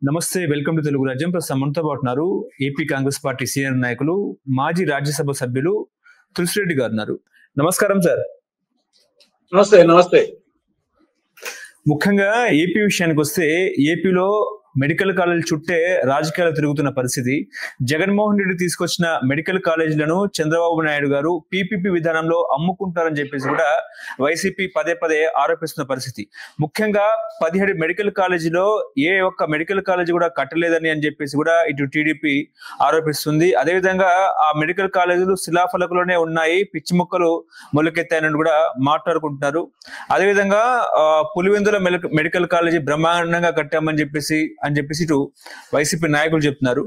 నమస్తే, welcome to Telugu రాజ్యం. ప్రస్తుతం మనతో పాటు ఉన్నారు ఏపీ కాంగ్రెస్ పార్టీ సీనియర్ నాయకులు, మాజీ రాజ్యసభ సభ్యులు తులసిరెడ్డి గారు ఉన్నారు. నమస్కారం సార్. నమస్తే. నమస్తే. ముఖ్యంగా ఏపీ విషయానికి వస్తే, ఏపీలో మెడికల్ కాలేజ్ చుట్టే రాజకీయాలు తిరుగుతున్న పరిస్థితి. జగన్మోహన్ రెడ్డి తీసుకొచ్చిన మెడికల్ కాలేజీలను చంద్రబాబు నాయుడు గారు పీపీపీ విధానంలో అమ్ముకుంటారని చెప్పేసి కూడా వైసీపీ పదే పదే ఆరోపిస్తున్న పరిస్థితి. ముఖ్యంగా 17 మెడికల్ కాలేజీలో ఏ ఒక్క మెడికల్ కాలేజీ కూడా కట్టలేదని అని చెప్పేసి కూడా ఇటు టీడీపీ ఆరోపిస్తుంది. అదేవిధంగా ఆ మెడికల్ కాలేజీలు శిలాఫలకులోనే ఉన్నాయి, పిచ్చి మొక్కలు మొలకెత్తాయని కూడా మాట్లాడుకుంటున్నారు. అదేవిధంగా పులివెందుల మెడికల్ కాలేజీ బ్రహ్మాండంగా కట్టామని చెప్పేసి ఇటు వైసీపీ నాయకులు చెప్తున్నారు.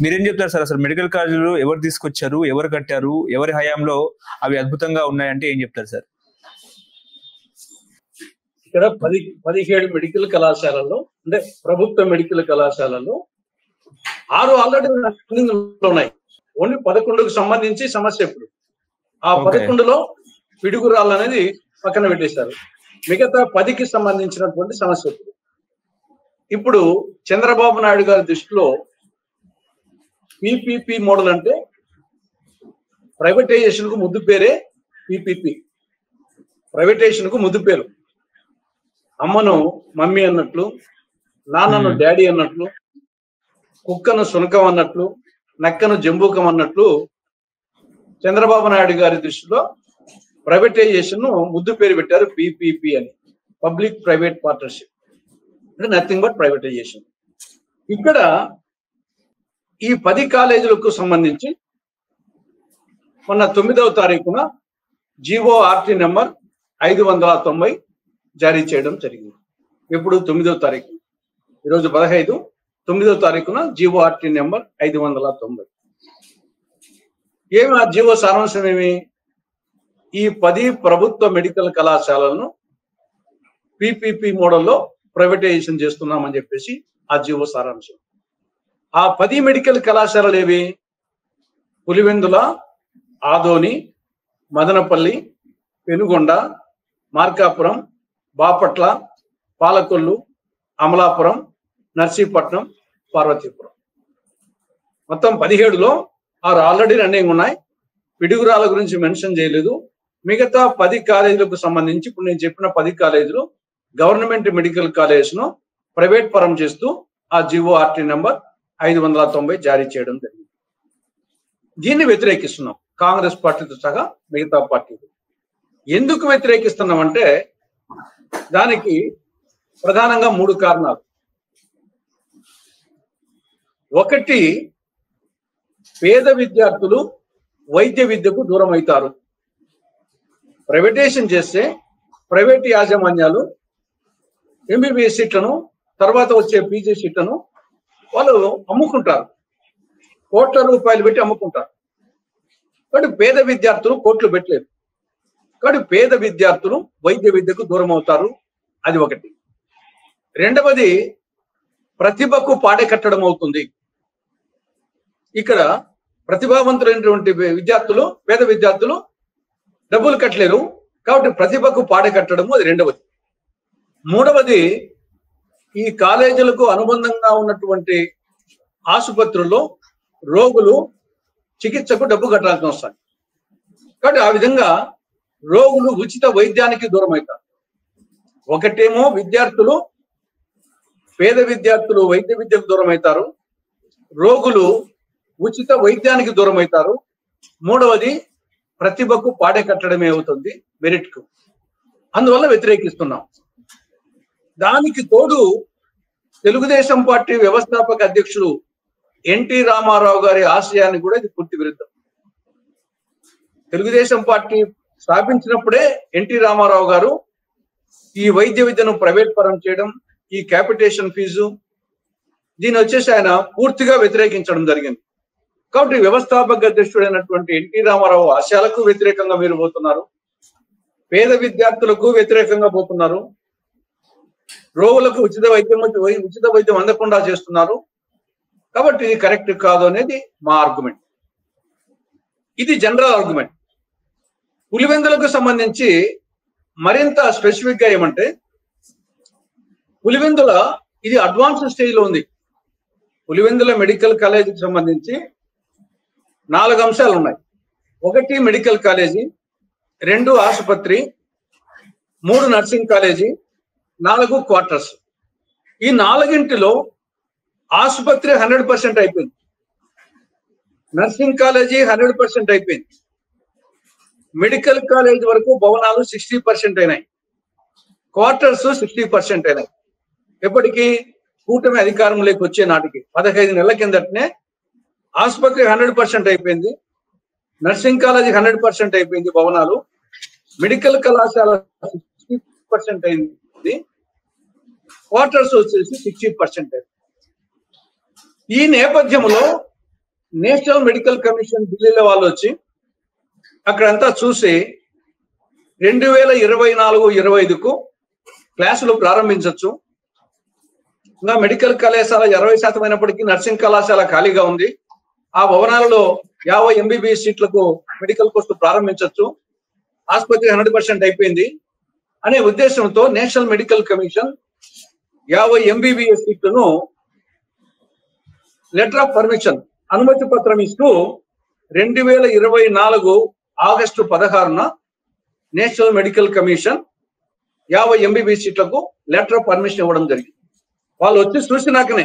మీరేం చెప్తారు సార్? అసలు మెడికల్ కాలేజీలు ఎవరు తీసుకొచ్చారు, ఎవరు కట్టారు, ఎవరి హయాంలో అవి అద్భుతంగా ఉన్నాయంటే ఏం చెప్తారు సార్? ఇక్కడ 17 మెడికల్ కళాశాలలో, అంటే ప్రభుత్వ మెడికల్ కళాశాలలో 6 ఆల్రెడీ ఉన్నాయి. ఓన్లీ 11కు సంబంధించి సమస్య. ఇప్పుడు ఆ 11లో పిడుగురాళ్ళు అనేది పక్కన పెట్టేశారు. మిగతా 10కి సంబంధించినటువంటి సమస్య. ఇప్పుడు చంద్రబాబు నాయుడు గారి దృష్టిలో పీపీపీ మోడల్ అంటే ప్రైవేటైజేషన్ కు ముద్దు పేరే పీపీపీ. ప్రైవేటైజేషన్ కు ముద్దు పేరు. అమ్మను మమ్మీ అన్నట్లు, నాన్నను డాడీ అన్నట్లు, కుక్కను సునకం అన్నట్లు, నక్కను జంబూకం అన్నట్లు చంద్రబాబు నాయుడు గారి దృష్టిలో ప్రైవేటైజేషన్ ను ముద్దు పేరు పెట్టారు పీపీపీ అని, public private partnership. Nothing but privatisation. ఇక్కడ ఈ 10 కాలేజీలకు సంబంధించి మొన్న 9వ తారీఖున జీఓఆర్టీ నెంబర్ 590 జారీ చేయడం జరిగింది. ఇప్పుడు 9వ తారీఖు, ఈరోజు 15, 9వ తారీఖున జీఓఆర్టీ నెంబర్ 590. ఏమి ఆ జీవో సారాంశం ఏమి? ఈ 10 ప్రభుత్వ మెడికల్ కళాశాలను పీపీపీ మోడల్లో ప్రైవేటైజేషన్ చేస్తున్నామని చెప్పేసి ఆ జీవో సారాంశం. ఆ 10 మెడికల్ కళాశాలలు ఏవి? పులివెందుల, ఆదోని, మదనపల్లి, పెనుగొండ, మార్కాపురం, బాపట్ల, పాలకొల్లు, అమలాపురం, నర్సీపట్నం, పార్వతీపురం. మొత్తం 17లో 6 ఆల్రెడీ రన్నింగ్ ఉన్నాయి. పిడుగురాల గురించి మెన్షన్ చేయలేదు. మిగతా 10 కాలేజీలకు సంబంధించి ఇప్పుడు నేను చెప్పిన 10 కాలేజీలు గవర్నమెంట్ మెడికల్ కాలేజ్ ను ప్రైవేట్ పరం చేస్తూ ఆ జీఓఆర్టీ నెంబర్ 590 జారీ చేయడం జరిగింది. దీన్ని వ్యతిరేకిస్తున్నాం కాంగ్రెస్ పార్టీతో సహా మిగతా పార్టీలు. ఎందుకు వ్యతిరేకిస్తున్నామంటే దానికి ప్రధానంగా 3 కారణాలు. ఒకటి, పేద విద్యార్థులు వైద్య విద్యకు దూరం అవుతారు. ప్రైవేటైజేషన్ చేస్తే ప్రైవేట్ యాజమాన్యాలు ఎంబీబీఎస్ సీట్లను, తర్వాత వచ్చే పీజీ సీట్లను వాళ్ళు అమ్ముకుంటారు. కోట్ల రూపాయలు పెట్టి అమ్ముకుంటారు. కాబట్టి పేద విద్యార్థులు కోట్లు పెట్టలేదు. కాబట్టి పేద విద్యార్థులు వైద్య విద్యకు దూరం అవుతారు. అది ఒకటి. రెండవది, ప్రతిభకు పాడే కట్టడం అవుతుంది. ఇక్కడ ప్రతిభావంతులైనటువంటి విద్యార్థులు, పేద విద్యార్థులు డబ్బులు కట్టలేరు. కాబట్టి ప్రతిభకు పాడే కట్టడము అది రెండవది. మూడవది, ఈ కాలేజీలకు అనుబంధంగా ఉన్నటువంటి ఆసుపత్రుల్లో రోగులు చికిత్సకు డబ్బు కట్టాల్సి వస్తుంది. కాబట్టి ఆ విధంగా రోగులు ఉచిత వైద్యానికి దూరం అవుతారు. ఒకటేమో విద్యార్థులు, పేద విద్యార్థులు వైద్య విద్యకు దూరం అవుతారు. రోగులు ఉచిత వైద్యానికి దూరం అవుతారు. మూడవది, ప్రతిభకు పాడే కట్టడమే అవుతుంది, మెరిట్కు. అందువల్ల వ్యతిరేకిస్తున్నాం. దానికి తోడు తెలుగుదేశం పార్టీ వ్యవస్థాపక అధ్యక్షుడు ఎన్టీ రామారావు గారి ఆశయాన్ని కూడా ఇది పూర్తి విరుద్ధం. తెలుగుదేశం పార్టీ స్థాపించినప్పుడే ఎన్టీ రామారావు గారు ఈ వైద్య విద్యను ప్రైవేట్ పరం చేయడం, ఈ క్యాపిటేషన్ ఫీజు, దీని వచ్చేసి ఆయన పూర్తిగా వ్యతిరేకించడం జరిగింది. కాబట్టి వ్యవస్థాపక అధ్యక్షుడైనటువంటి ఎన్టీ రామారావు ఆశయాలకు వ్యతిరేకంగా మీరు పోతున్నారు, పేద విద్యార్థులకు వ్యతిరేకంగా పోతున్నారు, రోగులకు ఉచిత వైద్యం అందకుండా చేస్తున్నారు. కాబట్టి ఇది కరెక్ట్ కాదు అనేది మా ఆర్గ్యుమెంట్. ఇది జనరల్ ఆర్గ్యుమెంట్. పులివెందులకు సంబంధించి మరింత స్పెసిఫిక్ గా ఏమంటే, పులివెందుల ఇది అడ్వాన్స్ స్టేజ్ లో ఉంది. పులివెందుల మెడికల్ కాలేజీకి సంబంధించి 4 అంశాలు ఉన్నాయి. 1 మెడికల్ కాలేజీ, 2 ఆసుపత్రి, 3 నర్సింగ్ కాలేజీ, 4 క్వార్టర్స్. ఈ 4ంటిలో ఆసుపత్రి 100% అయిపోయింది, నర్సింగ్ కాలేజీ 100% అయిపోయింది, మెడికల్ కాలేజ్ వరకు భవనాలు 60% అయినాయి, క్వార్టర్స్ 60% అయినాయి. ఎప్పటికీ కూటమి అధికారంలోకి వచ్చే నాటికి 15 నెలల కిందటనే ఆసుపత్రి 100% అయిపోయింది, నర్సింగ్ కాలేజీ 100% అయిపోయింది భవనాలు, మెడికల్ కళాశాల 60% అయింది, క్వార్టర్స్ వచ్చేసి 60% అయింది. ఈ నేపథ్యంలో నేషనల్ మెడికల్ కమిషన్ ఢిల్లీలో వాళ్ళు వచ్చి అక్కడంతా చూసి 2024-25కు క్లాసులు ప్రారంభించవచ్చు. ఇంకా మెడికల్ కళాశాల 60% అయినప్పటికీ నర్సింగ్ కళాశాల ఖాళీగా ఉంది, ఆ భవనాలలో 50 MBBS సీట్లకు మెడికల్ కోర్సు ప్రారంభించవచ్చు, ఆసుపత్రి 100% అయిపోయింది అనే ఉద్దేశంతో నేషనల్ మెడికల్ కమిషన్ 50 MBBS సీట్లను లెటర్ ఆఫ్ పర్మిషన్ అనుమతి పత్రం ఇస్తూ 2024 ఆగస్టు 16న నేషనల్ మెడికల్ కమిషన్ 50 MBBS సీట్లకు లెటర్ ఆఫ్ పర్మిషన్ ఇవ్వడం జరిగింది. వాళ్ళు వచ్చి చూసినాకనే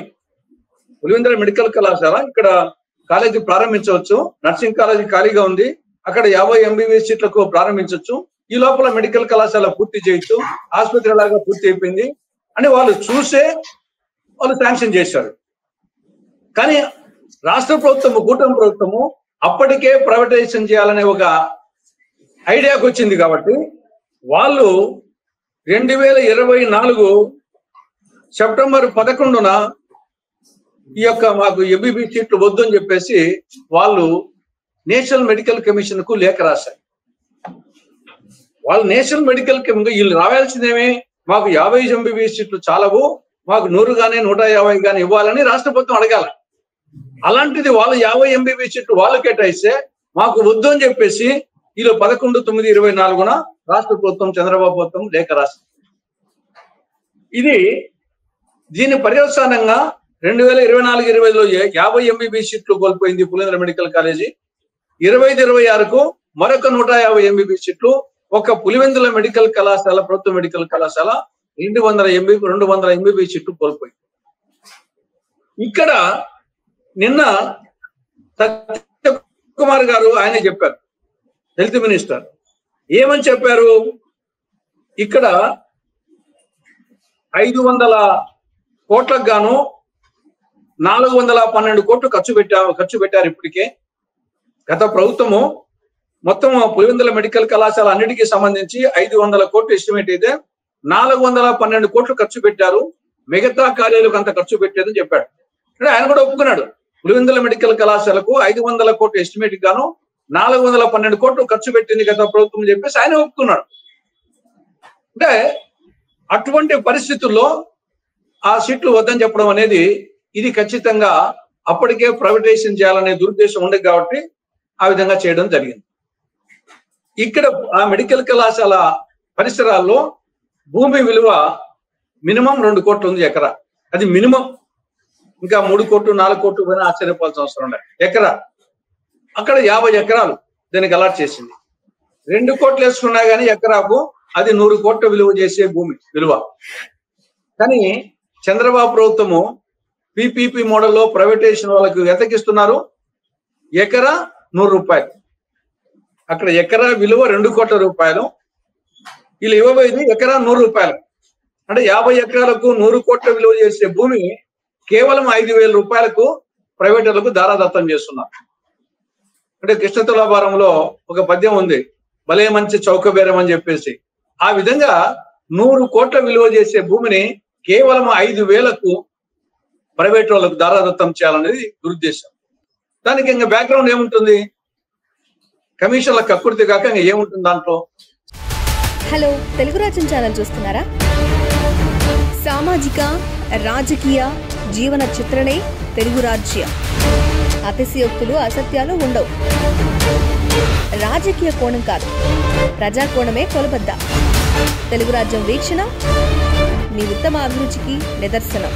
పులివెందుల మెడికల్ కళాశాల ఇక్కడ కాలేజీ ప్రారంభించవచ్చు, నర్సింగ్ కాలేజీ ఖాళీగా ఉంది, అక్కడ 50 MBBS సీట్లకు ప్రారంభించవచ్చు, ఈ లోపల మెడికల్ కళాశాల పూర్తి చేయొచ్చు, ఆసుపత్రి లాగా పూర్తి అయిపోయింది అని వాళ్ళు చూసే వాళ్ళు శాంక్షన్ చేశారు. కానీ రాష్ట్ర ప్రభుత్వము, కూటమి ప్రభుత్వము అప్పటికే ప్రైవేటైజేషన్ చేయాలనే ఒక ఐడియాకి వచ్చింది కాబట్టి వాళ్ళు 2024 సెప్టెంబర్ 11న ఈ యొక్క మాకు MBBS సీట్లు వద్దు అని చెప్పేసి వాళ్ళు నేషనల్ మెడికల్ కమిషన్ కు లేఖ రాశారు. వాళ్ళు నేషనల్ మెడికల్ కమిషన్ వీళ్ళు రావాల్సిందేమే, మాకు 50 MBBS సీట్లు చాలవు, మాకు 100 గానీ 150 గానీ ఇవ్వాలని రాష్ట్ర ప్రభుత్వం అడగాల. అలాంటిది వాళ్ళు 50 MBBS సీట్లు వాళ్ళు కేటాయిస్తే మాకు వద్దు అని చెప్పేసి వీళ్ళు 11/9/24న రాష్ట్ర ప్రభుత్వం, చంద్రబాబు ప్రభుత్వం లేఖ రాసింది. దీని పర్యవసానంగా 2024-25లో 50 MBBS సీట్లు కోల్పోయింది పులివెందుల మెడికల్ కాలేజీ. 25-26కు మరొక 150 MBBS సీట్లు, ఒక పులివెందుల మెడికల్ కళాశాల, ప్రభుత్వ మెడికల్ కళాశాల 200 MBBS సీట్లు కోల్పోయింది. ఇక్కడ నిన్న సత్యకుమార్ గారు ఆయన చెప్పారు, హెల్త్ మినిస్టర్ ఏమని చెప్పారు, ఇక్కడ 500 కోట్లకు గాను 412 కోట్లు ఖర్చు పెట్టారు ఇప్పటికే. గత ప్రభుత్వము మొత్తం పులివెందుల మెడికల్ కళాశాల అన్నిటికీ సంబంధించి 500 కోట్లు ఎస్టిమేట్ అయితే 412 కోట్లు ఖర్చు పెట్టారు, మిగతా కార్యాలకు అంత ఖర్చు పెట్టేదని చెప్పాడు. అంటే ఆయన కూడా ఒప్పుకున్నాడు, పులివెందుల మెడికల్ కళాశాలకు 500 కోట్లు ఎస్టిమేట్ గాను 412 కోట్లు ఖర్చు పెట్టింది గత ప్రభుత్వం చెప్పేసి ఆయన ఒప్పుకున్నాడు. అంటే అటువంటి పరిస్థితుల్లో ఆ సీట్లు వద్దని చెప్పడం అనేది ఇది ఖచ్చితంగా అప్పటికే ప్రైవేటైజేషన్ చేయాలనే దురుద్దేశం ఉండదు కాబట్టి ఆ విధంగా చేయడం జరిగింది. ఇక్కడ ఆ మెడికల్ కళాశాల పరిసరాల్లో భూమి విలువ మినిమం 2 కోట్లు ఉంది ఎకరా, అది మినిమం. ఇంకా 3 కోట్లు 4 కోట్లు పైన ఆశ్చర్యపోవాల్సిన అవసరం ఉండదు. ఎకరా అక్కడ 50 ఎకరాలు దీనికి అలాట్ చేసింది. 2 కోట్లు వేసుకున్నా కానీ ఎకరాకు అది 100 కోట్ల విలువ చేసే భూమి విలువ. కానీ చంద్రబాబు ప్రభుత్వము PPP మోడల్లో ప్రైవేటైజేషన్ వాళ్ళకు ఎతకిస్తున్నారు, ఎకరా 100 రూపాయలు. అక్కడ ఎకరా విలువ 2 కోట్ల రూపాయలు, వీళ్ళు ఇవ్వబోయేది ఎకరా 100 రూపాయలు. అంటే 50 ఎకరాలకు 100 కోట్ల విలువ చేసే భూమి కేవలం 5,000 రూపాయలకు ప్రైవేటర్లకు దారాదత్తం చేస్తున్నారు. అంటే కృష్ణ తులాభారంలో ఒక పద్యం ఉంది, భలే మంచి చౌకబేరం అని చెప్పేసి. ఆ విధంగా 100 కోట్ల విలువ చేసే భూమిని కేవలం 5,000కు ప్రైవేట్ వాళ్ళకు దారాదత్తం చేయాలనేది దురుద్దేశం. దానికి ఇంకా బ్యాక్గ్రౌండ్ ఏముంటుంది, కమిషన్ల కక్కుర్తి కాక ఇంకా ఏముంటుంది దాంట్లో. హలో, తెలుగు రాజ్యం ఛానల్ చూస్తున్నారా? సామాజిక రాజకీయ జీవన చిత్రణే తెలుగు రాజ్యం. అతిశయోక్తులు అసత్యాలు ఉండవు. రాజకీయ కోణం కాదు, ప్రజా కోణమే కొలబద్ద. తెలుగు రాజ్యం వీక్షణ మీ ఉత్తమ అభిరుచికి నిదర్శనం.